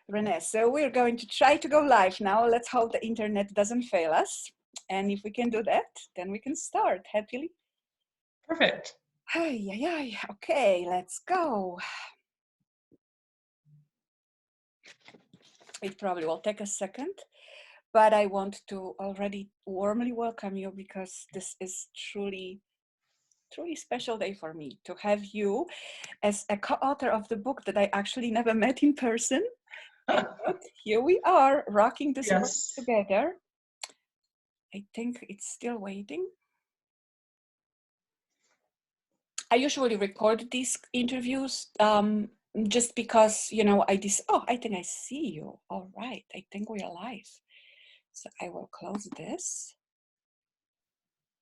Rene, so we're going to try to go live now. Let's hope the internet doesn't fail us. And if we can do that, then we can start happily. Perfect. Okay, let's go. It probably will take a second, but I want to already warmly welcome you because this is truly special day for me to have you as a co-author of the book that I actually never met in person. And yet, here we are rocking this book together. I think it's still waiting. I usually record these interviews just because, you know, I think I see you. All right, I think we're live. So I will close this.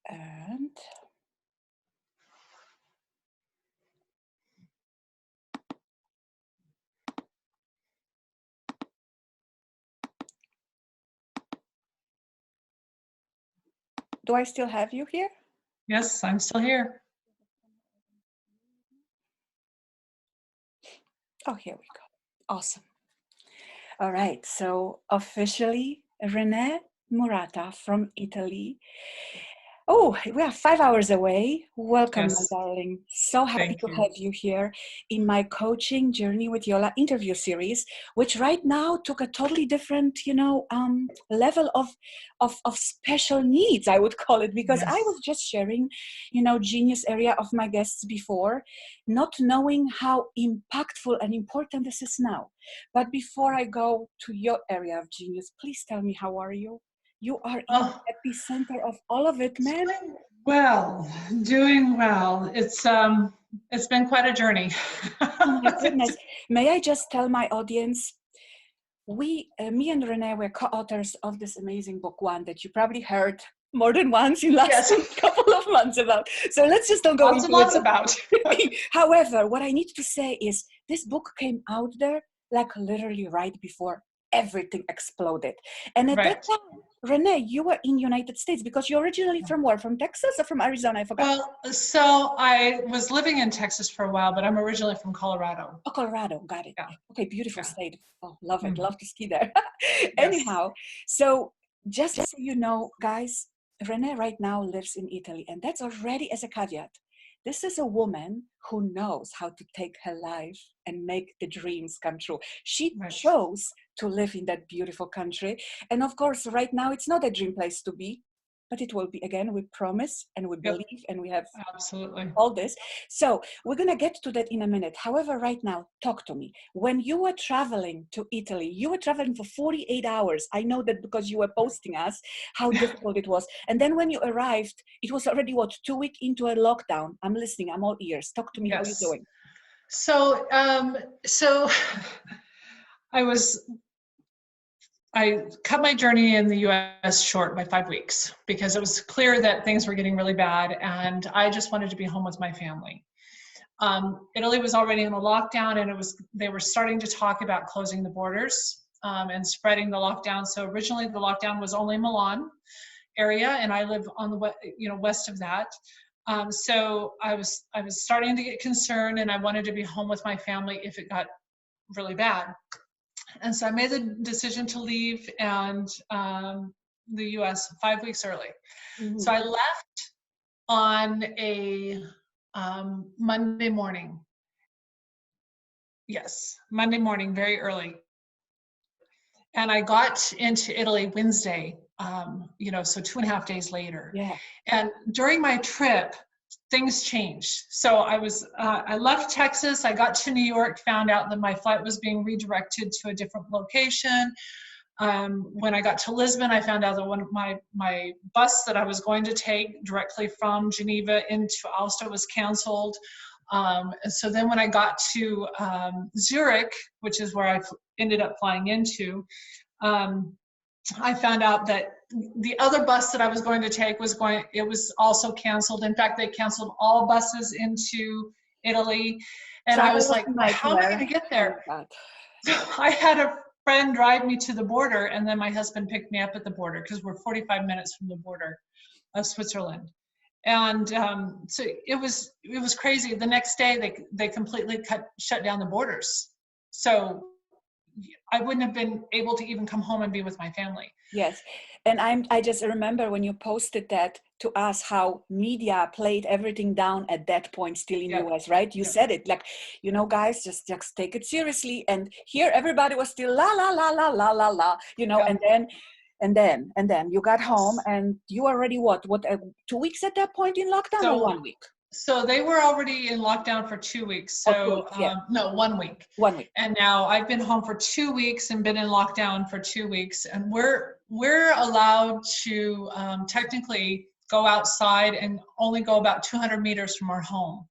And do I still have you here? Yes, I'm still here. Oh, here we go. Awesome. All right, so officially Rene Murata from Italy. Oh, we are 5 hours away. Welcome, Yes. my darling. So happy to have you here in my coaching Journey with Jola interview series, which right now took a totally different, level of special needs, I would call it, because I was just sharing, genius area of my guests before, not knowing how impactful and important this is now. But before I go to your area of genius, please tell me, how are you? You are in the epicenter of all of it, man. Doing well. It's been quite a journey. Oh my goodness. May I just tell my audience, me and Rene were co-authors of this amazing book one that you probably heard more than once in last couple of months about. So let's just don't go into lots about. However, what I need to say is this book came out there like literally right before everything exploded. And at that time, Rene, you were in United States because you're originally from where? From Texas or from Arizona? I forgot. Well, so I was living in Texas for a while, but I'm originally from Colorado. Oh, Colorado. Got it. Yeah. Okay, beautiful state. Oh, love it. Love to ski there. Anyhow, so just so you know, guys, Rene right now lives in Italy, and that's already as a caveat. This is a woman who knows how to take her life and make the dreams come true. She chose to live in that beautiful country. And of course, right now, it's not a dream place to be, but it will be, again, we promise and we believe and we have absolutely all this. So we're going to get to that in a minute. However, right now, talk to me. When you were traveling to Italy, you were traveling for 48 hours. I know that because you were posting us how difficult it was. And then when you arrived, it was already, 2 weeks into a lockdown. I'm listening. I'm all ears. Talk to me. How are you doing? So, I cut my journey in the US short by 5 weeks because it was clear that things were getting really bad and I just wanted to be home with my family. Italy was already in a lockdown and they were starting to talk about closing the borders and spreading the lockdown. So originally the lockdown was only Milan area and I live on the west of that. So I was starting to get concerned and I wanted to be home with my family if it got really bad. And so I made the decision to leave and the US 5 weeks early. Mm-hmm. So I left on a Monday morning. Yes, Monday morning, very early. And I got into Italy Wednesday, so 2.5 days later. Yeah. And during my trip, things changed. So I left Texas, I got to New York, found out that my flight was being redirected to a different location. When I got to Lisbon, I found out that my bus that I was going to take directly from Geneva into Aosta was canceled. And so then when I got to Zurich, which is where I ended up flying into, I found out that the other bus that I was going to take it was also canceled. In fact, they canceled all buses into Italy. And I was like, how am I going to get there? So I had a friend drive me to the border, and then my husband picked me up at the border because we're 45 minutes from the border of Switzerland. And so it was crazy. The next day, they completely shut down the borders. So I wouldn't have been able to even come home and be with my family. Yes. And I just remember when you posted that to us, how media played everything down at that point, still in Yep. US, right? You Yep. said it like, guys, just take it seriously. And here everybody was still la, la, la, la, la, la, la, Yep. and then you got home and you already, what, 2 weeks at that point in lockdown, or 1 week? So they were already in lockdown for 2 weeks. Oh, So yeah. no, 1 week. 1 week. And now I've been home for 2 weeks and been in lockdown for 2 weeks. And we're allowed to technically go outside and only go about 200 meters from our home.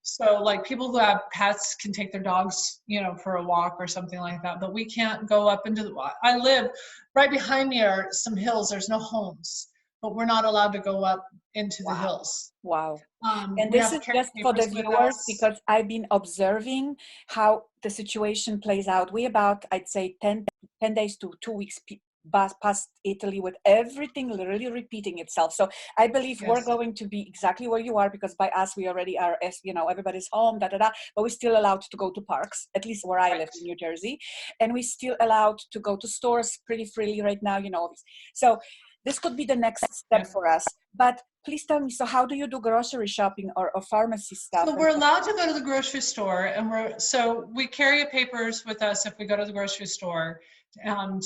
So like people who have pets can take their dogs, for a walk or something like that. But we can't go up into I live right behind me are some hills. There's no homes, but we're not allowed to go up into the hills. Wow. And We this have is to carry just for the papers with viewers, us. because I've been observing how the situation plays out. We about, I'd say 10 days to 2 weeks past Italy, with everything literally repeating itself. So I believe we're Yes. going to be exactly where you are, because by us, we already are, as everybody's home, but we're still allowed to go to parks, at least where I live in New Jersey. And we're still allowed to go to stores pretty freely right now, So this could be the next step for us. But please tell me, so how do you do grocery shopping or pharmacy stuff? So we're allowed to go to the grocery store, and we carry papers with us if we go to the grocery store, and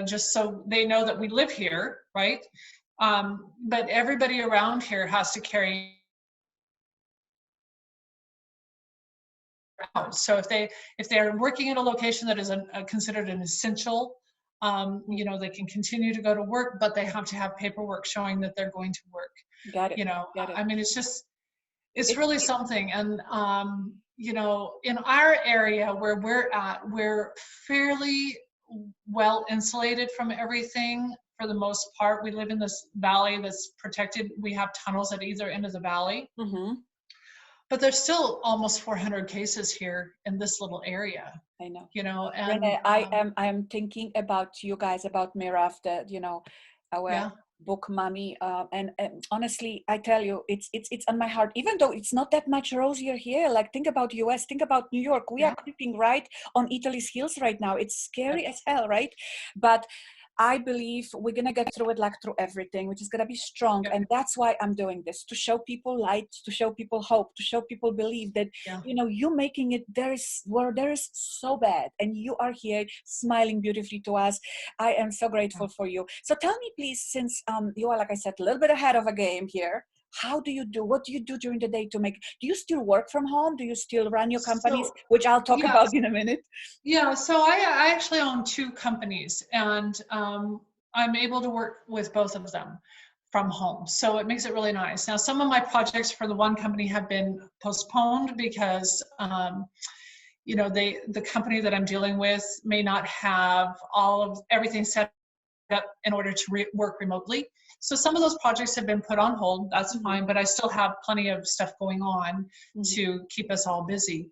just so they know that we live here, right? But everybody around here has to carry out. So if they're working in a location that is considered an essential, they can continue to go to work, but they have to have paperwork showing that they're going to work. Got it. Got it. I mean, it's really something. And in our area where we're at, we're fairly well insulated from everything for the most part. We live in this valley that's protected. We have tunnels at either end of the valley. But there's still almost 400 cases here in this little area. I know. And Rene, I am thinking about you guys, about Miraf, our book mommy, and honestly, I tell you, it's on my heart. Even though it's not that much rosier here, like think about US, think about New York. We are creeping right on Italy's heels right now. It's scary as hell, right? But I believe we're going to get through it, like through everything, which is going to be strong. And that's why I'm doing this, to show people light, to show people hope, to show people believe that, you making it, there is so bad. And you are here smiling beautifully to us. I am so grateful for you. So tell me, please, since you are, like I said, a little bit ahead of a game here, what do you do during the day do you still work from home? Do you still run your companies, which I'll talk about in a minute? Yeah, so I actually own 2 companies, and I'm able to work with both of them from home. So it makes it really nice. Now, some of my projects for the one company have been postponed because the company that I'm dealing with may not have everything set up in order to work remotely. So some of those projects have been put on hold. That's fine, but I still have plenty of stuff going on to keep us all busy,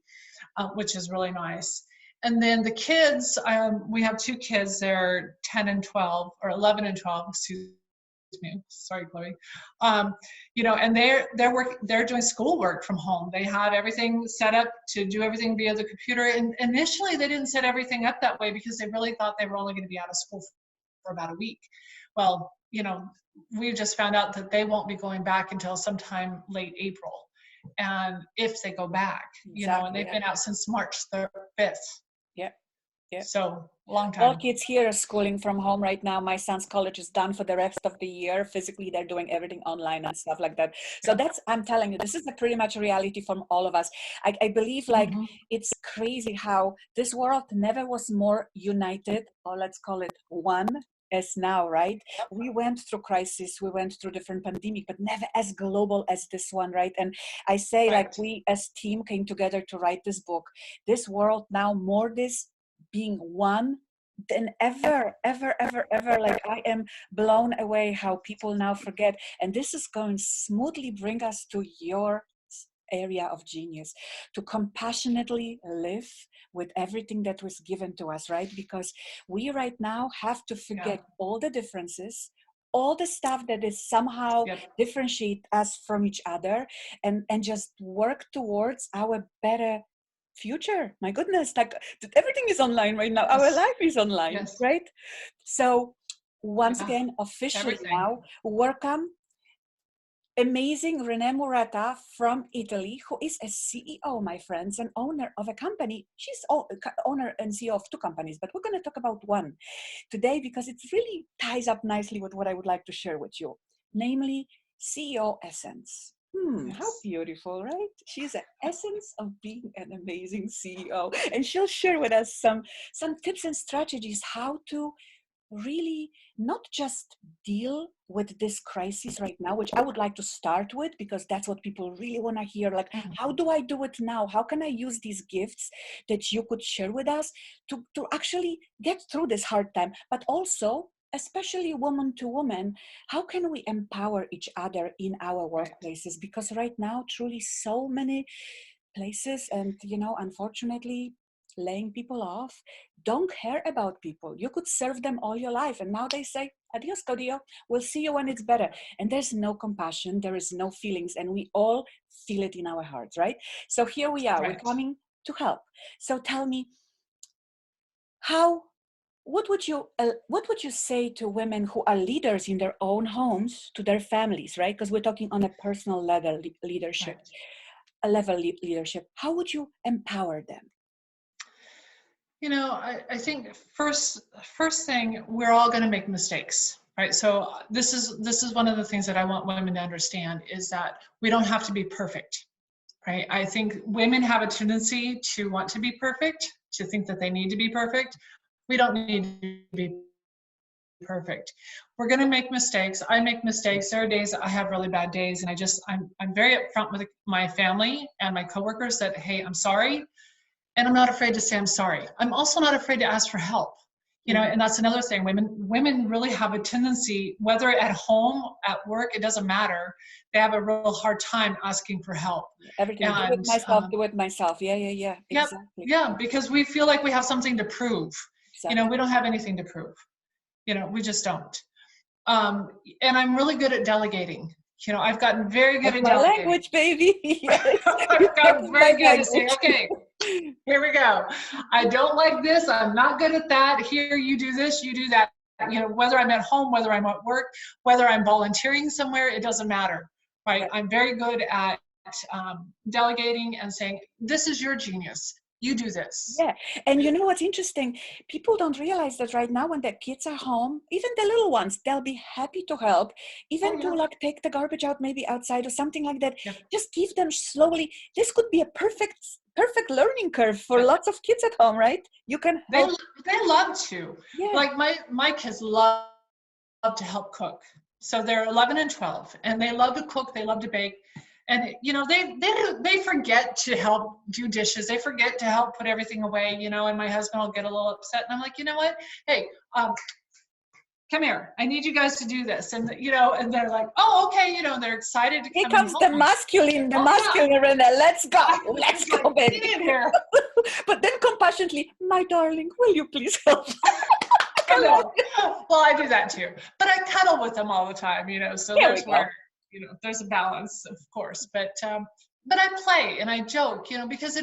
which is really nice. And then the kids, we have 2 kids. They're 10 and 12, or 11 and 12. Excuse me. Sorry, Chloe. And they're doing schoolwork from home. They have everything set up to do everything via the computer. And initially, they didn't set everything up that way because they really thought they were only going to be out of school for about a week. Well, we just found out that they won't be going back until sometime late April. And if they go back, and they've been out since March 5th. Yeah. So long time. All kids here are schooling from home right now. My son's college is done for the rest of the year. Physically, they're doing everything online and stuff like that. So I'm telling you, this is pretty much a reality from all of us. I believe it's crazy how this world never was more united, or let's call it one, as now, right? We went through crisis, we went through different pandemic, but never as global as this one, right? And I say, we as team came together to write this book. This world now more this being one than ever. I am blown away how people now forget. And this is going smoothly bring us to your area of genius, to compassionately live with everything that was given to us, right? Because we right now have to forget all the differences, all the stuff that is somehow differentiate us from each other, and just work towards our better future. My goodness, like everything is online right now. Our Yes. life is online, Yes. right? So once Yeah. again, officially Everything. now, welcome amazing Rene Murata from Italy, who is a CEO, my friends, and owner of a company. She's owner and CEO of two companies, but we're going to talk about one today because it really ties up nicely with what I would like to share with you, namely CEOEssence. How Yes. beautiful, right? She's the essence of being an amazing CEO, and she'll share with us some tips and strategies how to really not just deal with this crisis right now, which I would like to start with because that's what people really want to hear. Like, Mhm. how do I do it now? How can I use these gifts that you could share with us to actually get through this hard time? But also, especially woman to woman, how can we empower each other in our Right. workplaces? Because right now, truly, so many places and unfortunately laying people off don't care about people. You could serve them all your life and now they say adios codio, we'll see you when it's better. And there's no compassion, there is no feelings, and we all feel it in our hearts, right? So here we are, we're Right. coming to help. So tell me, how what would you say to women who are leaders in their own homes, to their families, right? Because we're talking on a personal level leadership, Right. a level leadership. How would you empower them? I think first thing, we're all going to make mistakes, right? So this is one of the things that I want women to understand is that we don't have to be perfect, right? I think women have a tendency to want to be perfect, to think that they need to be perfect. We don't need to be perfect. We're going to make mistakes. I make mistakes. There are days I have really bad days, and I'm very upfront with my family and my coworkers that, hey, I'm sorry. And I'm not afraid to say I'm sorry. I'm also not afraid to ask for help. And that's another thing. Women really have a tendency, whether at home, at work, it doesn't matter. They have a real hard time asking for help. Everything, do it And myself, do it myself. Yeah, yeah, yeah, yep, exactly, yeah, because we feel like we have something to prove. exactly. We don't have anything to prove. We just don't. Um, and I'm really good at delegating. I've gotten very good That's at my delegating. language, baby. Yes, I've you're gotten talking my very good at saying, language. okay, here we go. I don't like this. I'm not good at that. Here, you do this, you do that. Whether I'm at home, whether I'm at work, whether I'm volunteering somewhere, it doesn't matter, right? I'm very good at delegating and saying, this is your genius. You do this. Yeah, and you know what's interesting? People don't realize that right now when their kids are home, even the little ones, they'll be happy to help, Oh, even to yeah. like take the garbage out maybe outside or something like that. Yeah. Just give them slowly. This could be a perfect learning curve for Yeah. lots of kids at home, right? You can They, help. they love to. Yeah. Like my kids love to help cook. So they're 11 and 12, and they love to cook. They love to bake. And they forget to help do dishes. They forget to help put everything away. And my husband will get a little upset, and I'm like, you know what? Hey, come here. I need you guys to do this. And they're like, oh, okay. They're excited to Here come and comes help me. the Oh masculine Rene. Let's yeah, go, get baby. in here. But then compassionately, my darling, will you please help? I Come on. know. Well, I do that too. But I cuddle with them all the time. So Here we there's go. where, there's a balance, of course. But I play and I joke, because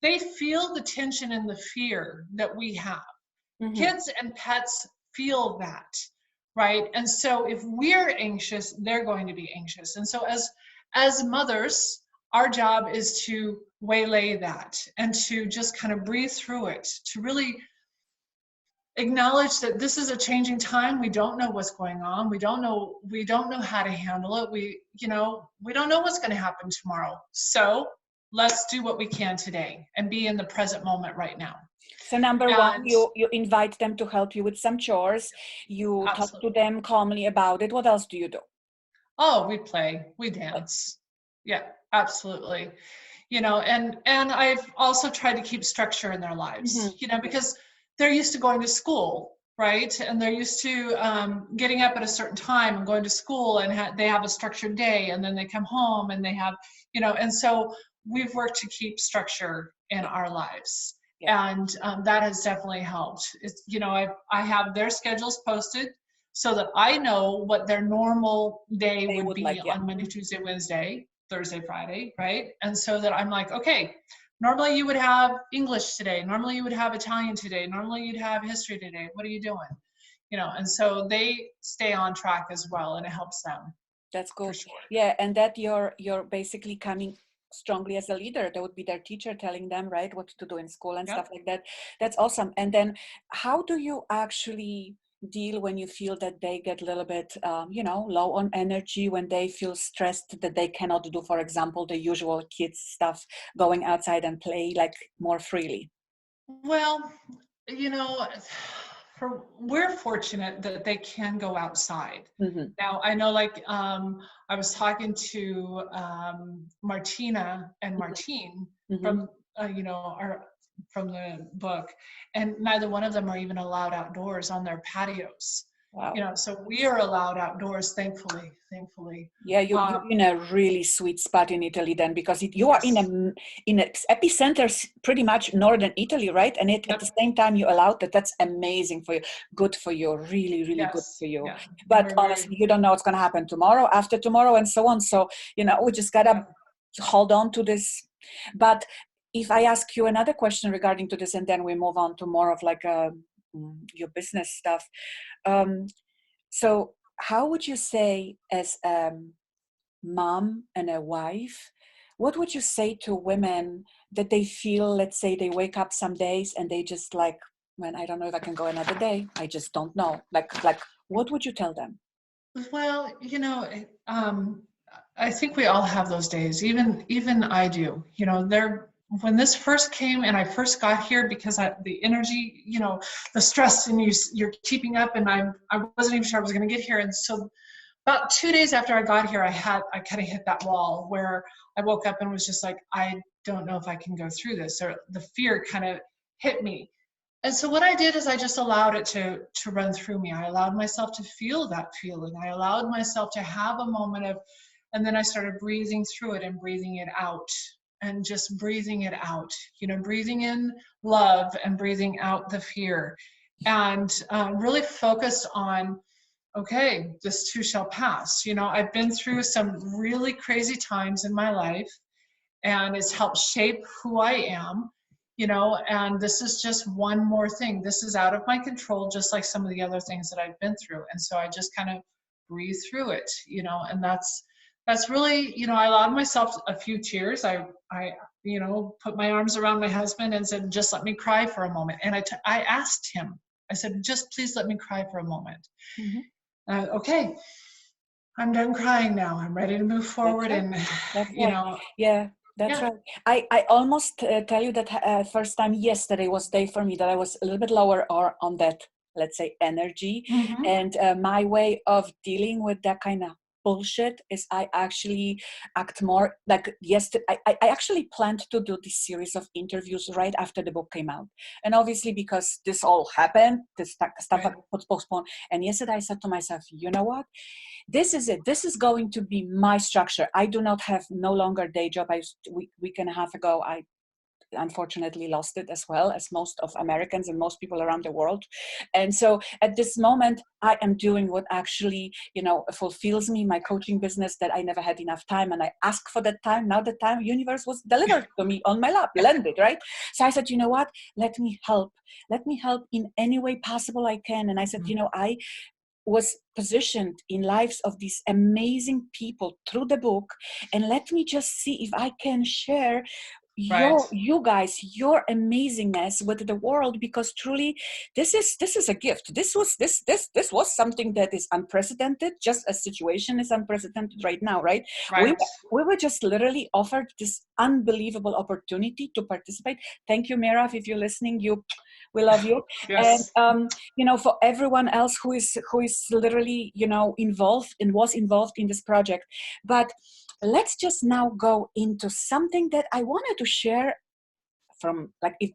they feel the tension and the fear that we have. Mm-hmm. Kids and pets feel that, right? And so if we're anxious, they're going to be anxious. And so as mothers, our job is to waylay that and to just kind of breathe through it, to really acknowledge that this is a changing time. We don't know what's going on. We don't know how to handle it. We don't know what's going to happen tomorrow. So let's do what we can today and be in the present moment right now. So number one, And you invite them to help you with some chores. You talk to absolutely. them calmly about it. What else do you do? Oh, we play, we dance. Yeah, absolutely. And I've also tried to keep structure in their lives, Mm-hmm. because they're used to going to school, right? And they're used to getting up at a certain time and going to school, and they have a structured day, and then they come home and they have, and so we've worked to keep structure in Yeah, our lives. yeah. And that has definitely helped. I have their schedules posted so that I know what their normal day They would would be like, yeah. on Monday, Tuesday, Wednesday, Thursday, Friday, right? And so that I'm like, okay, normally you would have English today. Normally you would have Italian today. Normally you'd have history today. What are you doing? You know, and so they stay on track as well, and it helps them. That's For good. sure. Yeah, and that you're basically coming strongly as a leader. That would be their teacher telling them, right, what to do in school and Yep. stuff like that. That's awesome. And then how do you actually deal when you feel that they get a little bit, low on energy, when they feel stressed that they cannot do, for example, the usual kids stuff, going outside and play like more freely? Well, you know, we're fortunate that they can go outside. Mm-hmm. Now, I know, like, I was talking to Martina and Martine Mm-hmm. from, from the book, and neither one of them are even allowed outdoors on their patios. You Wow. know, so we are allowed outdoors, thankfully, thankfully. Yeah, you're in a really sweet spot in Italy then, because you are Yes. in an epicenter, pretty much northern Italy, right? And at the Yep. same time you allowed that. That's amazing for you. Good for you. Really, really good Yes. for you. Yeah. But We're very. honestly, you don't know what's going to happen tomorrow, after tomorrow, and so on. So, we just got to Yep. hold on to this. But if I ask you another question regarding to this, and then we move on to more of like your business stuff. Um, so how would you say, as mom and a wife, what would you say to women that they feel, let's say they wake up some days and they just like, man, I don't know if I can go another day. I just don't know. Like what would you tell them? Well, I think we all have those days. Even I do. You know, when this first came and I first got here, because the energy, the stress, and you're keeping up, and I wasn't even sure I was going to get here. And so about 2 days after I got here, I kind of hit that wall where I woke up and was just like, I don't know if I can go through this, or the fear kind of hit me. And so what I did is I just allowed it to run through me. I allowed myself to feel that feeling. I allowed myself to have a moment of, and then I started breathing through it and breathing it out, and just breathing it out, breathing in love and breathing out the fear, and really focused on, okay, this too shall pass. I've been through some really crazy times in my life, and it's helped shape who I am, and this is just one more thing. This is out of my control, just like some of the other things that I've been through. And so I just kind of breathe through it, and that's really, I allowed myself a few tears. I put my arms around my husband and said, just let me cry for a moment. And I asked him, I said, just please let me cry for a moment. Mm-hmm. Okay, I'm done crying now. I'm ready to move That's forward. right. And, That's right. Yeah, that's yeah. right. I almost tell you that first time yesterday was day for me that I was a little bit lower or on that, let's say, energy. Mm-hmm. And my way of dealing with that kind of bullshit is I actually act more like yesterday. I actually planned to do this series of interviews right after the book came out. And obviously, because this all happened, this stuff Right. got postponed. And yesterday I said to myself, you know what? This is it. This is going to be my structure. I do not have no longer day job. Week and a half ago, I unfortunately lost it, as well as most of Americans and most people around the world. And so at this moment, I am doing what actually, fulfills me, my coaching business, that I never had enough time. And I asked for that time. Now the time universe was delivered to me on my lap, landed, right? So I said, you know what? Let me help. Let me help in any way possible I can. And I said, I was positioned in lives of these amazing people through the book, and let me just see if I can share Right. you guys, your amazingness with the world, because truly this is a gift. This was something that is unprecedented, just as situation is unprecedented right now, right? we Right. we were just literally offered this unbelievable opportunity to participate. Thank you, Mira, if you're listening. We love you. And Yes. for everyone else who is literally involved and was involved in this project. But let's just now go into something that I wanted to share from, like, if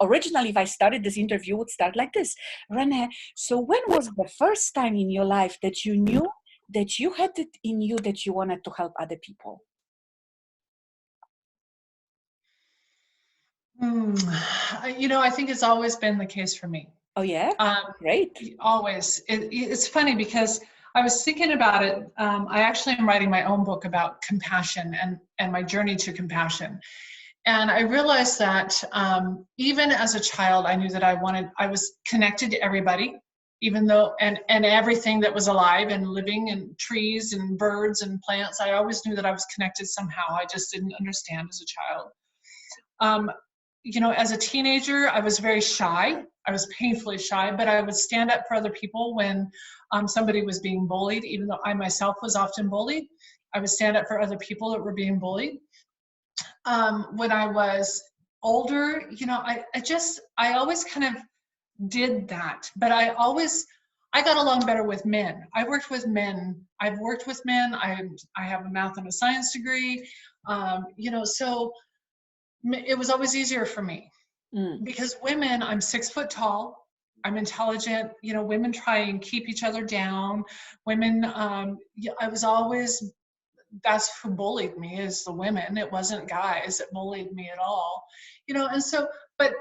I started this interview would start like this. Rene, so when was the first time in your life that you knew that you had it in you that you wanted to help other people? I think it's always been the case for me. Oh yeah, Um, great. Always. It's funny because I was thinking about it. I actually am writing my own book about compassion and my journey to compassion. And I realized that even as a child, I knew that I was connected to everybody, even though, and everything that was alive and living, and trees and birds and plants. I always knew that I was connected somehow. I just didn't understand as a child. Um, as a teenager, I was very shy. I was painfully shy, but I would stand up for other people when somebody was being bullied, even though I myself was often bullied. I would stand up for other people that were being bullied. When I was older, I always kind of did that, but I got along better with men. I worked with men. I've worked with men. I have a math and a science degree. So it was always easier for me because women, I'm 6 foot tall. I'm intelligent. Women try and keep each other down. Women, I was always, that's who bullied me, is the women. It wasn't guys that bullied me at all. And so, but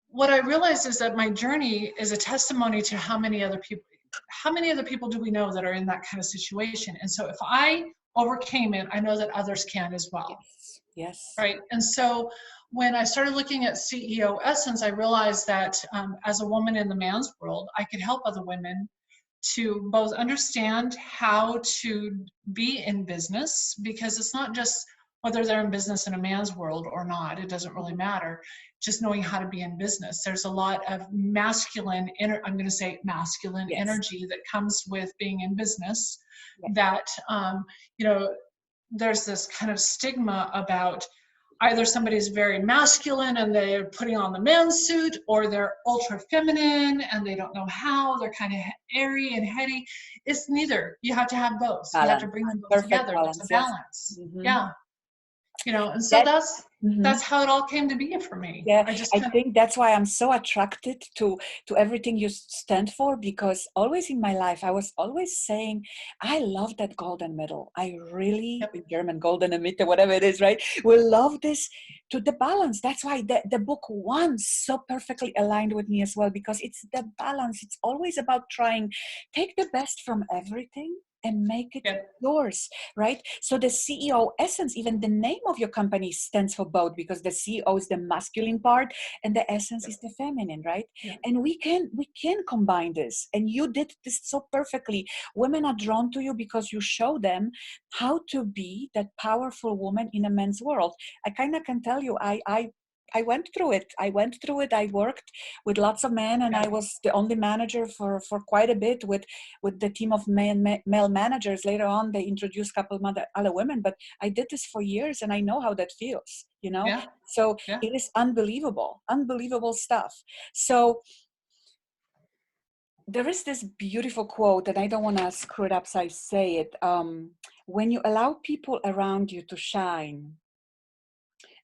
what I realized is that my journey is a testimony to how many other people do we know that are in that kind of situation. And so if I overcame it, I know that others can as well. Yes. Yes. Right. And so when I started looking at CEOEssence, I realized that as a woman in the man's world, I could help other women to both understand how to be in business, because it's not just whether they're in business in a man's world or not, it doesn't really matter. Just knowing how to be in business. There's a lot of masculine, I'm going to say masculine Yes. energy that comes with being in business. Yes. That, there's this kind of stigma about either somebody's very masculine and they're putting on the man's suit, or they're ultra feminine and they don't know how, they're kind of airy and heady. It's neither. You have to have both. You have to Balance. bring them both Perfect together. It's a balance. Yes. balance. Mm-hmm. Yeah. And so That. that's how it all came to be for me. Yeah, I just I kind of, think that's why I'm so attracted to everything you stand for, because always in my life I was always saying, I love that golden medal. I really, yep, in German, golden Mitte, whatever it is, right? We love this, to the balance. That's why the book one so perfectly aligned with me as well, because it's the balance. It's always about trying, take the best from everything and make it yep, yours, right? So the CEO essence, even the name of your company stands for both, because the CEO is the masculine part and the essence is the feminine, right? yep, And we can combine this. And you did this so perfectly. Women are drawn to you because you show them how to be that powerful woman in a man's world. I kind of can tell you, I went through it. I worked with lots of men, and yep, I was the only manager for quite a bit with the team of male managers. Later on, they introduced a couple of other women, but I did this for years, and I know how that feels, yeah, So yeah. it is unbelievable stuff. So there is this beautiful quote, and I don't want to screw it up, so I say it. When you allow people around you to shine,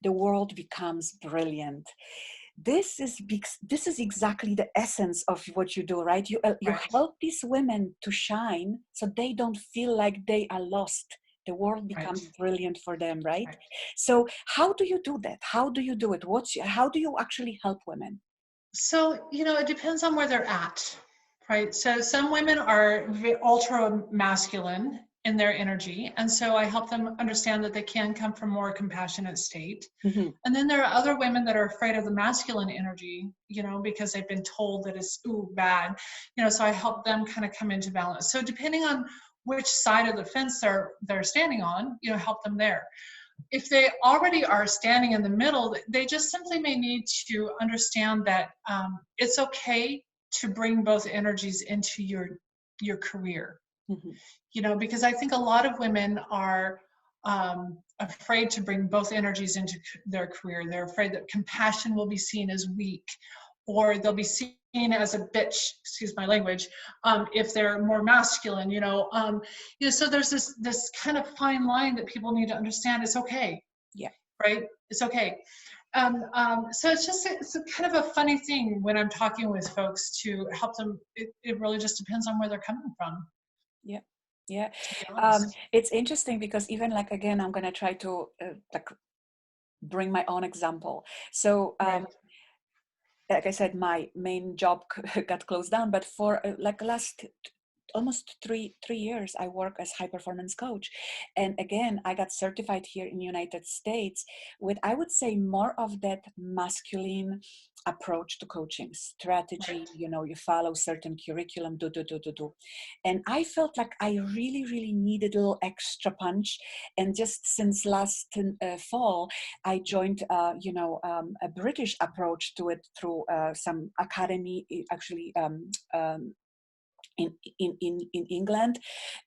the world becomes brilliant. This is exactly the essence of what you do, right? You Right, help these women to shine so they don't feel like they are lost. The world right, becomes brilliant for them, right? right. So how do you do that? How do you do it? How do you actually help women? So, it depends on where they're at, right? So some women are ultra masculine in their energy. And so I help them understand that they can come from more compassionate state. Mm-hmm. And then there are other women that are afraid of the masculine energy, because they've been told that it's bad. So I help them kind of come into balance. So depending on which side of the fence they're standing on, help them there. If they already are standing in the middle, they just simply may need to understand that it's okay to bring both energies into your career. Because I think a lot of women are afraid to bring both energies into their career. They're afraid that compassion will be seen as weak, or they'll be seen as a bitch, excuse my language, if they're more masculine. So there's this kind of fine line that people need to understand. It's okay, Yeah. right? It's okay. So it's a kind of a funny thing when I'm talking with folks to help them. It really just depends on where they're coming from. Yeah. Yeah. To be honest. It's interesting because even like, again, I'm going to try to like bring my own example. So Right. like I said, my main job got closed down, but for like last almost three years I work as high performance coach. And again, I got certified here in the United States with, I would say, more of that masculine approach to coaching strategy. Right. You know, you follow certain curriculum, do. And I felt like I really needed a little extra punch. And just since last fall, I joined, a British approach to it through some academy, actually, in England.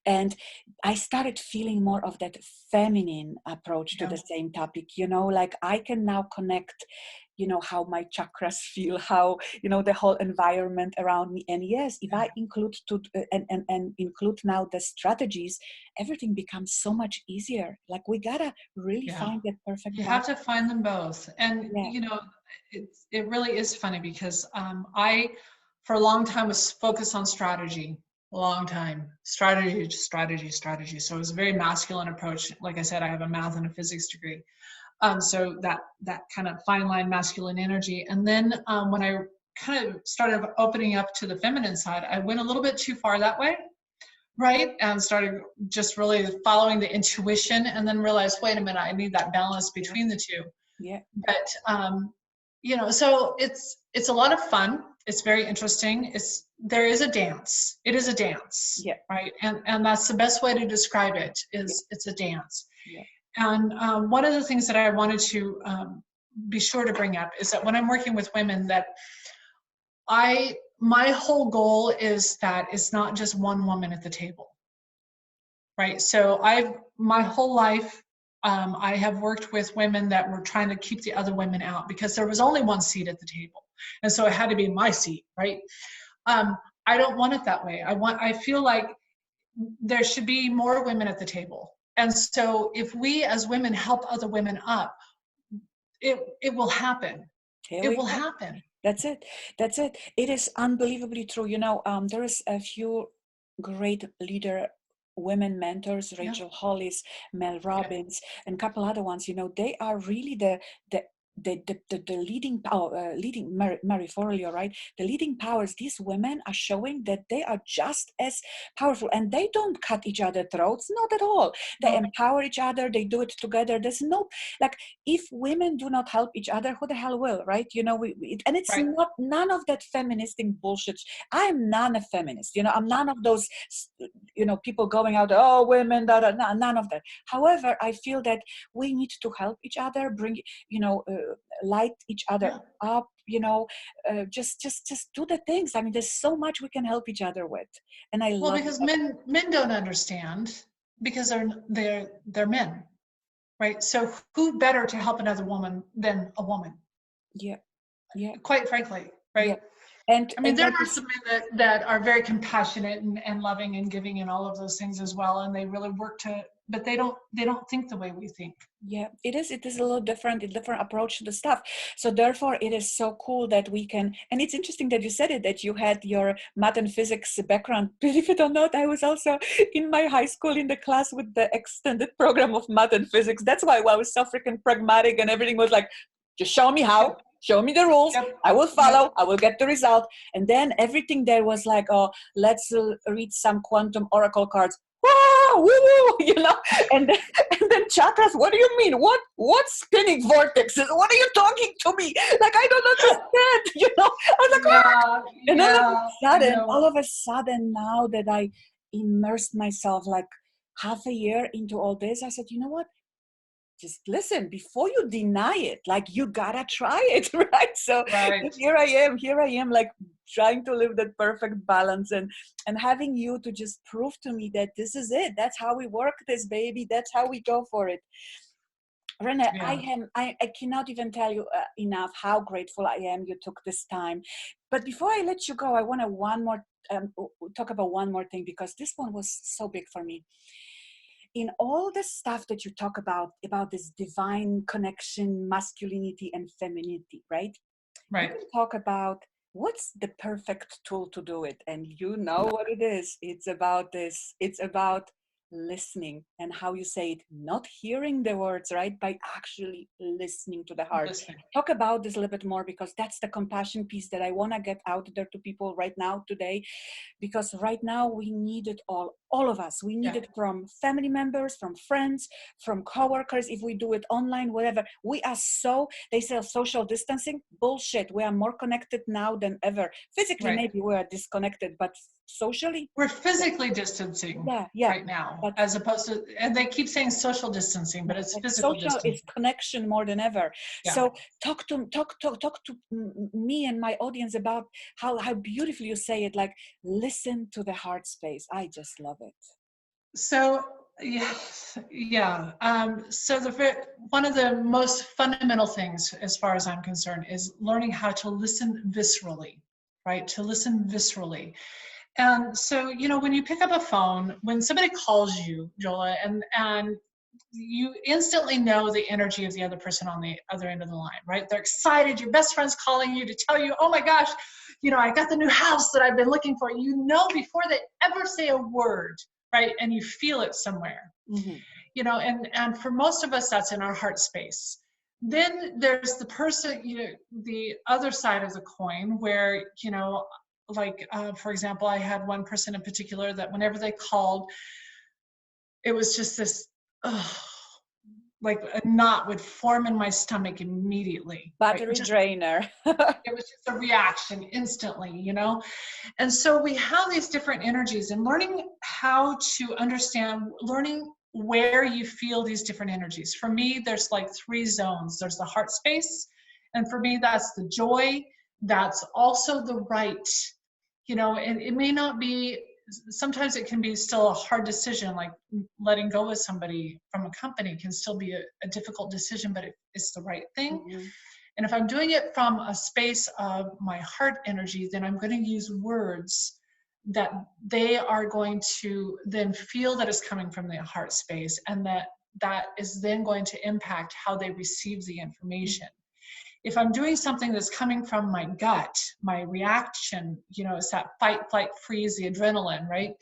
And I started feeling more of that feminine approach to Yeah. the same topic, like I can now connect, how my chakras feel, how, the whole environment around me. And yes, if I include and include now the strategies, everything becomes so much easier. Like we gotta really Yeah. find that perfect You have balance. to find them both. And, Yeah, it really is funny because I, for a long time, was focused on strategy. A long time. Strategy. So it was a very masculine approach. Like I said, I have a math and a physics degree. So that kind of fine line masculine energy. And then when I kind of started opening up to the feminine side, I went a little bit too far that way. Right. And started just really following the intuition and then realized, wait a minute, I need that balance yeah, between the two. yeah, But so it's a lot of fun. It's very interesting. There is a dance. It is a dance, yeah, right? And that's the best way to describe it yeah, is it's a dance. yeah, And one of the things that I wanted to be sure to bring up is that when I'm working with women, that my whole goal is that it's not just one woman at the table, right? So my whole life, I have worked with women that were trying to keep the other women out because there was only one seat at the table. And so it had to be my seat, right? Um, I don't want it that way. I feel like there should be more women at the table. And so if we as women help other women up, it will happen. here It we will go. happen. That's it. It is unbelievably true. There is a few great leader women mentors, Yeah. Rachel Hollis, Mel Yeah. Robbins, and a couple other ones. They are really the leading power, Mary Forleo, right? The leading powers. These women are showing that they are just as powerful, and they don't cut each other throats, not at all. They No. empower each other. They do it together. There's no, like, if women do not help each other, who the hell will, right? And it's Right. not none of that feministing bullshit. I'm not a feminist. I'm none of those, people going out, oh, women, none of that. However, I feel that we need to help each other, bring, light each other Yeah. up, just do the things. I mean, there's so much we can help each other with, and I Well, love because that. men don't understand because they're men, right? So who better to help another woman than a woman? Yeah, yeah, Quite frankly, yeah. right? and I mean, and there like are this. some men that are very compassionate and loving and giving and all of those things as well, and they really work but they don't think the way we think. Yeah, it is a little different, a different approach to the stuff. So therefore it is so cool that we can, and it's interesting that you said it, that you had your math and physics background. Believe it or not, I was also in my high school in the class with the extended program of math and physics. That's why I was so freaking pragmatic, and everything was like, just show me how, Yep. show me the rules, Yep. I will Yep. follow, I will get the result. And then everything there was like, oh, let's read some quantum oracle cards. Whoa, woo, woo, and and then chakras, what do you mean? What spinning vortexes? What are you talking to me? Like, I don't understand, I was like, ah! Yeah. And Yeah. I all know. of a sudden, now that I immersed myself like half a year into all this, I said, you know what? Just listen before you deny it. Like, you gotta try it, right? So Right. here I am, like, trying to live that perfect balance, and having you to just prove to me that this is it. That's how we work this, baby. That's how we go for it. Rene, Yeah. I cannot even tell you enough how grateful I am you took this time. But before I let you go, I want to talk about one more thing, because this one was so big for me. In all the stuff that you talk about this divine connection, masculinity and femininity, right? You Right. can talk about what's the perfect tool to do it. And you know what it is. It's about this. It's about listening, and how you say it, not hearing the words, right? By actually listening to the heart. Listening. Talk about this a little bit more, because that's the compassion piece that I want to get out there to people right now today, because right now we need it all of us. We need it from family members, from friends, from coworkers. If we do it online, whatever, we are they say social distancing, bullshit. We are more connected now than ever. Physically, maybe we are disconnected, but socially, we're physically distancing right now, but, as opposed to, and they keep saying social distancing, but it's physical social distancing. is connection more than ever. So talk to me and my audience about how beautifully you say it, like listen to the heart space. I just love it. So so one of the most fundamental things, as far as I'm concerned, is learning how to listen viscerally, right? To listen viscerally. And so, when you pick up a phone, when somebody calls you, Jola, and you instantly know the energy of the other person on the other end of the line, right? They're excited. Your best friend's calling you to tell you, oh my gosh, I got the new house that I've been looking for. Before they ever say a word, right? And you feel it somewhere, and for most of us, that's in our heart space. Then there's the person, the other side of the coin where, for example, I had one person in particular that whenever they called, it was just this, like a knot would form in my stomach immediately. Battery drainer. It was just a reaction instantly, And so we have these different energies, and learning how to understand, learning where you feel these different energies. For me, there's like 3 zones. There's the heart space. And for me, that's the joy. That's also the right, and it may not be, sometimes it can be still a hard decision, like letting go of somebody from a company can still be a difficult decision, but it's the right thing. Mm-hmm. And if I'm doing it from a space of my heart energy, then I'm going to use words that they are going to then feel that is coming from the heart space, and that is then going to impact how they receive the information. If I'm doing something that's coming from my gut, my reaction, it's that fight, flight, freeze, the adrenaline, right?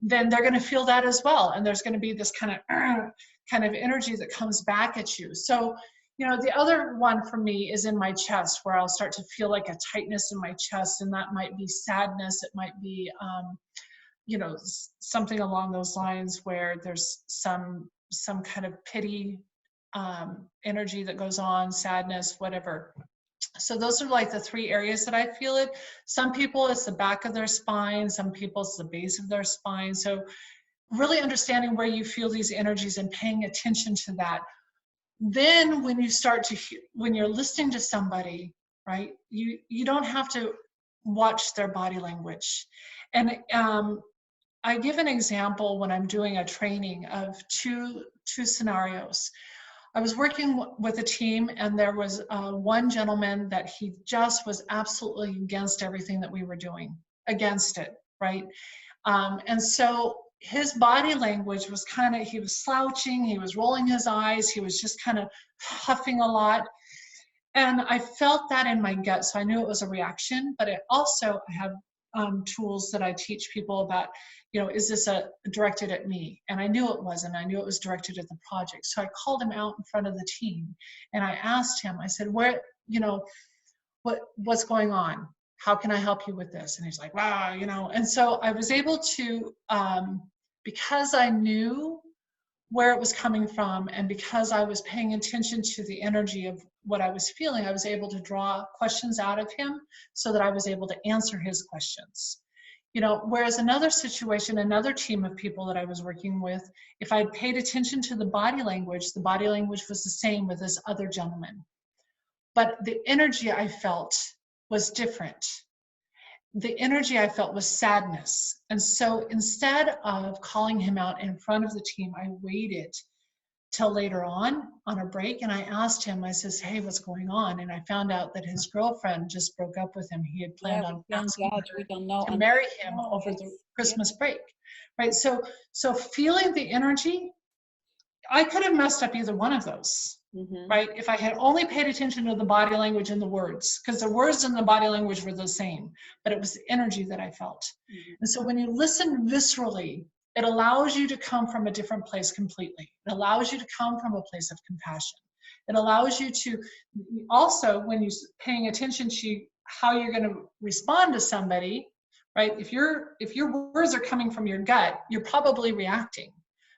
Then they're going to feel that as well. And there's going to be this kind of energy that comes back at you. So, the other one for me is in my chest, where I'll start to feel like a tightness in my chest. And that might be sadness. It might be, something along those lines where there's some kind of pity, energy that goes on, sadness, whatever. So those are like the 3 areas that I feel it. Some people it's the back of their spine, some people it's the base of their spine. So really understanding where you feel these energies and paying attention to that. Then when you when you're listening to somebody, right, you don't have to watch their body language. And I give an example when I'm doing a training of two scenarios. I was working with a team, and there was one gentleman that he just was absolutely against everything that we were doing, against it, right? And so his body language was he was slouching, he was rolling his eyes, he was just kind of huffing a lot. And I felt that in my gut, so I knew it was a reaction, but I have tools that I teach people about, is this directed at me? And I knew it wasn't. I knew it was directed at the project. So I called him out in front of the team, and I asked him, I said, what's going on? How can I help you with this? And he's like, wow, and so I was able to, because I knew where it was coming from, and because I was paying attention to the energy of what I was feeling, I was able to draw questions out of him so that I was able to answer his questions. Whereas another situation, another team of people that I was working with, if I paid attention to the body language was the same with this other gentleman. But the energy I felt was different. The energy I felt was sadness. And so instead of calling him out in front of the team, I waited till later on a break, and I asked him, I says, hey, what's going on? And I found out that his girlfriend just broke up with him. He had planned on asking her to marry him over the Christmas break, right? So feeling the energy, I could have messed up either one of those. Mm-hmm. Right? If I had only paid attention to the body language and the words, because the words and the body language were the same, but it was the energy that I felt. Mm-hmm. And so when you listen viscerally, it allows you to come from a different place completely. It allows you to come from a place of compassion. It allows you to also, when you're paying attention to how you're going to respond to somebody, right? If your words are coming from your gut, you're probably reacting.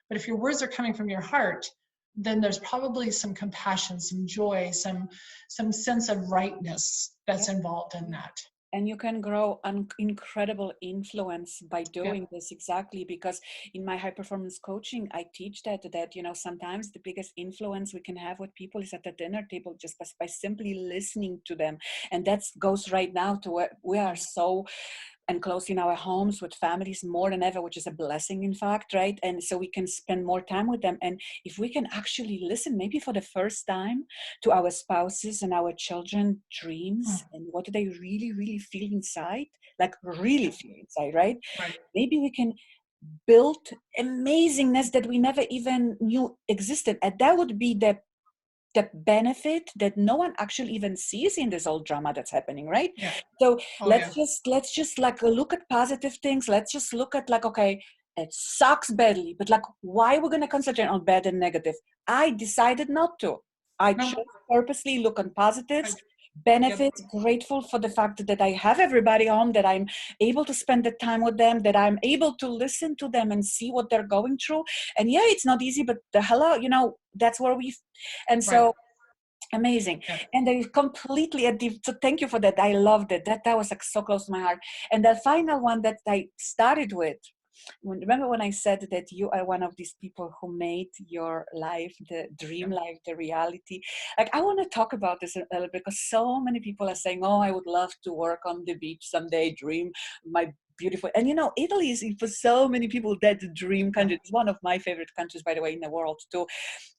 But if your words are coming from your heart, then there's probably some compassion, some joy, some sense of rightness that's involved in that. And you can grow an incredible influence by Yeah. doing this, exactly, because in my high performance coaching, I teach that sometimes the biggest influence we can have with people is at the dinner table, just by simply listening to them. And that goes right now to where we are so enclosed in our homes with families more than ever, which is a blessing, in fact, right? And so we can spend more time with them. And if we can actually listen, maybe for the first time, to our spouses and our children dreams and what do they really, really feel inside, like really feel inside, right? Right. Maybe we can build amazingness that we never even knew existed. And that would be the benefit that no one actually even sees in this whole drama that's happening, right? Yeah. So Oh, let's just like look at positive things. Let's just look at like, okay, it sucks badly, but like, why we're gonna concentrate on bad and negative? I decided not to. I chose purposely look on positives, benefits, grateful for the fact that I have everybody home, that I'm able to spend the time with them, that I'm able to listen to them and see what they're going through. And yeah, it's not easy, but the hell, that's where and so amazing. Yeah. And I completely so thank you for that. I loved it. That was like so close to my heart. And the final one that I started with, remember when I said that you are one of these people who made your life, the dream life, the reality? Like, I want to talk about this a little bit, because so many people are saying, oh, I would love to work on the beach someday, dream my beautiful. And Italy is for so many people that dream country. It's one of my favorite countries, by the way, in the world too.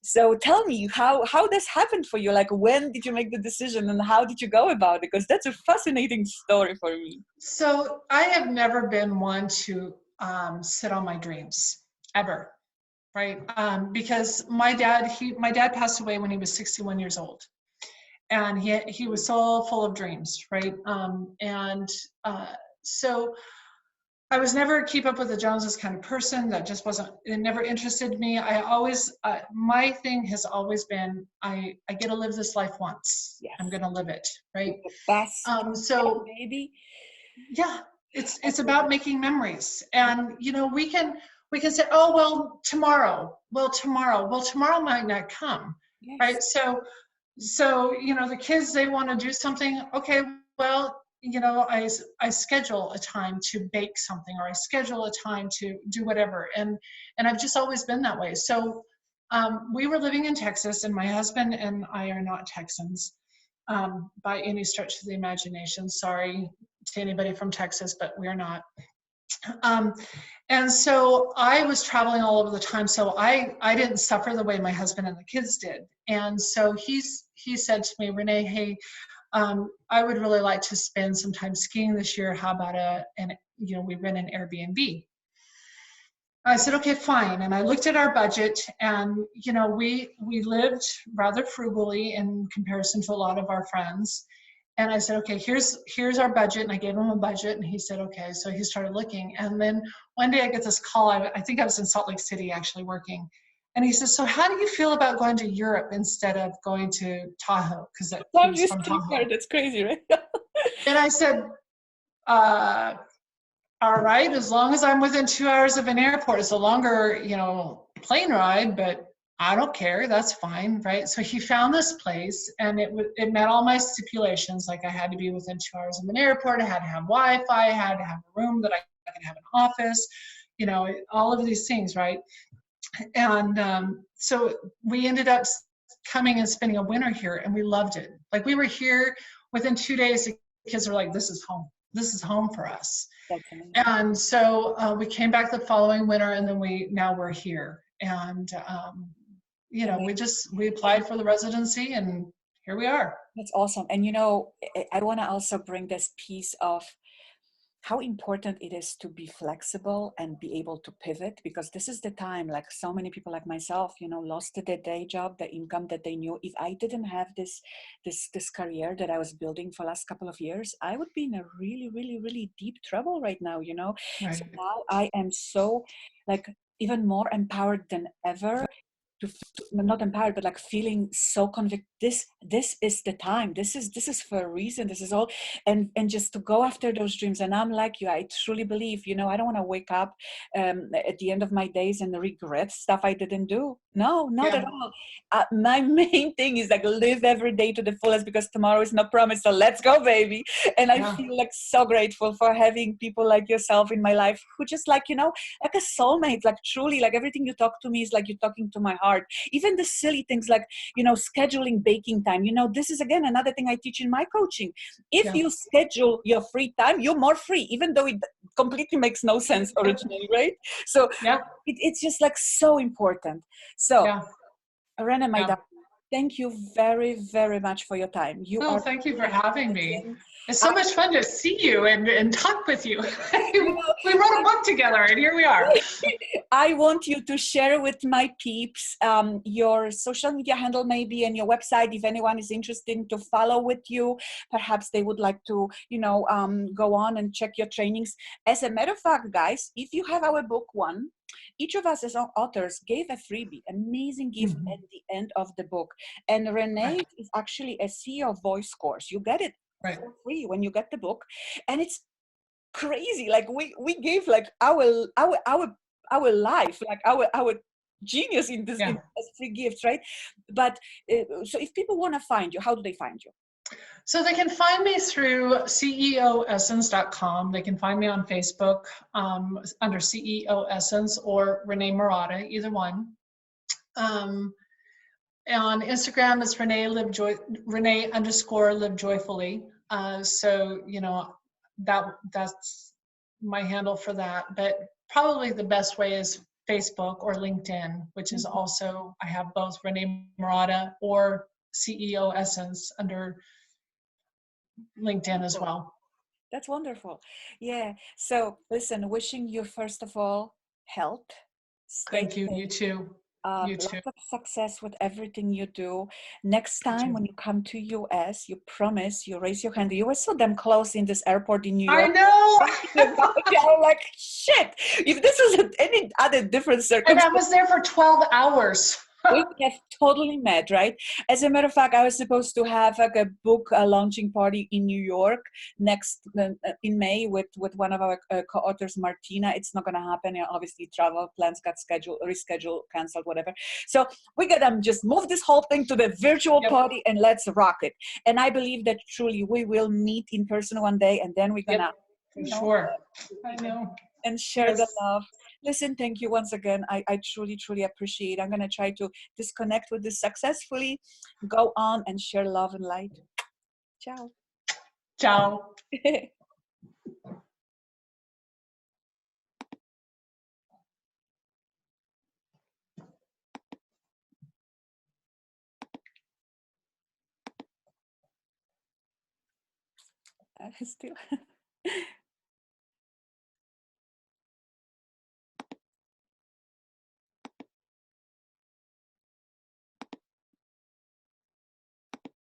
So tell me, how this happened for you? Like, when did you make the decision and how did you go about it? Because that's a fascinating story for me. So I have never been one to sit on my dreams ever, right? Because my dad passed away when he was 61 years old, and he was so full of dreams, right? So I was never a keep up with the Joneses kind of person. That just wasn't, it never interested me. I always, my thing has always been, I get to live this life once. Yes. I'm going to live it, right? The best. So maybe. Yeah, it's about making memories. And, we can say, oh, well, tomorrow. Well, tomorrow might not come, right? So, the kids, they want to do something. Okay, well, I schedule a time to bake something, or I schedule a time to do whatever. And I've just always been that way. So we were living in Texas, and my husband and I are not Texans by any stretch of the imagination. Sorry to anybody from Texas, but we're not. And so I was traveling all over the time. So I didn't suffer the way my husband and the kids did. And so he said to me, Rene, hey, I would really like to spend some time skiing this year. How about we rent an Airbnb? I said, okay, fine. And I looked at our budget, and, we lived rather frugally in comparison to a lot of our friends. And I said, okay, here's our budget. And I gave him a budget, and he said, okay. So he started looking. And then one day I get this call. I think I was in Salt Lake City actually working. And he says, so how do you feel about going to Europe instead of going to Tahoe? Because he was from Tahoe. That's crazy, right? And I said, all right, as long as I'm within 2 hours of an airport. It's a longer, plane ride, but I don't care. That's fine, right? So he found this place, and it met all my stipulations. Like, I had to be within 2 hours of an airport. I had to have Wi-Fi. I had to have a room that I could have an office. All of these things, right? And so we ended up coming and spending a winter here, and we loved it. Like, we were here within 2 days. The kids were like, "This is home. This is home for us." And so we came back the following winter, and then now we're here. And we applied for the residency, and here we are. That's awesome. And I want to also bring this piece of how important it is to be flexible and be able to pivot, because this is the time, like so many people like myself, you know, lost their day job, the income that they knew. If I didn't have this career that I was building for last couple of years, I would be in a really, really, really deep trouble right now, you know. So Right. now I am so like even more empowered than ever not empowered, but like feeling so convict. This is the time. This is for a reason. This is all, and just to go after those dreams. And I'm like you. I truly believe. You know, I don't want to wake up at the end of my days and regret stuff I didn't do. No, not Yeah. at all. My main thing is like live every day to the fullest, because tomorrow is not promised. So let's go, baby. And I Yeah. feel like so grateful for having people like yourself in my life who just like, you know, like a soulmate, like truly, like everything you talk to me is like you're talking to my heart. Even the silly things like, you know, scheduling baking time. You know, this is again another thing I teach in my coaching. If Yeah. you schedule your free time, you're more free, even though it completely makes no sense originally, right? So Yeah. it's just like so important. So Yeah. Rene, my Yeah. darling, thank you very, very much for your time. You Oh, are thank you for truly having me. amazing. It's so much fun to see you and talk with you. You know, We wrote a book together, and here we are. I want you to share with my peeps your social media handle maybe and your website if anyone is interested to follow with you. Perhaps they would like to, you know, go on and check your trainings. As a matter of fact, guys, if you have our book one, each of us as authors gave a freebie, amazing gift Mhm. at the end of the book. And Renee Right. is actually a CEO voice course. You get it Right. for free when you get the book. And it's crazy. Like we gave like our life, like our genius in this Yeah. in as free gifts, right? But so if people want to find you, how do they find you? So they can find me through CEOEssence.com. They can find me on Facebook under CEO Essence or Rene Murata, either one. Um, on Instagram, it's Rene underscore live joyfully. So you know that's my handle for that. But probably the best way is Facebook or LinkedIn, which is Mhm. also I have both Rene Murata or CEO Essence under LinkedIn as Wonderful. well. That's wonderful. Yeah. So listen, wishing you first of all health, stay Thank you. safe. You too. You too. Lots of success with everything you do. Next You time too. when you come to US, you promise, you raise your hand. You were so damn close in this airport in New I York. know. Thinking about it, I'm like, shit. If this was any other different And I circumstance, was there for 12 hours. we would have totally met, right? As a matter of fact, I was supposed to have like a book launching party in New York next in May with one of our co-authors, Martina. It's not going to happen. You know, obviously, travel plans got scheduled, rescheduled, canceled, whatever. So we got to just move this whole thing to the virtual Yep. party and let's rock it. And I believe that truly we will meet in person one day, and then we're gonna, Yep. For you know, sure. I know. and share the Yes. love. Listen, thank you once again. I truly, truly appreciate it. I'm going to try to disconnect with this successfully, go on and share love and light. Ciao. Ciao. Still.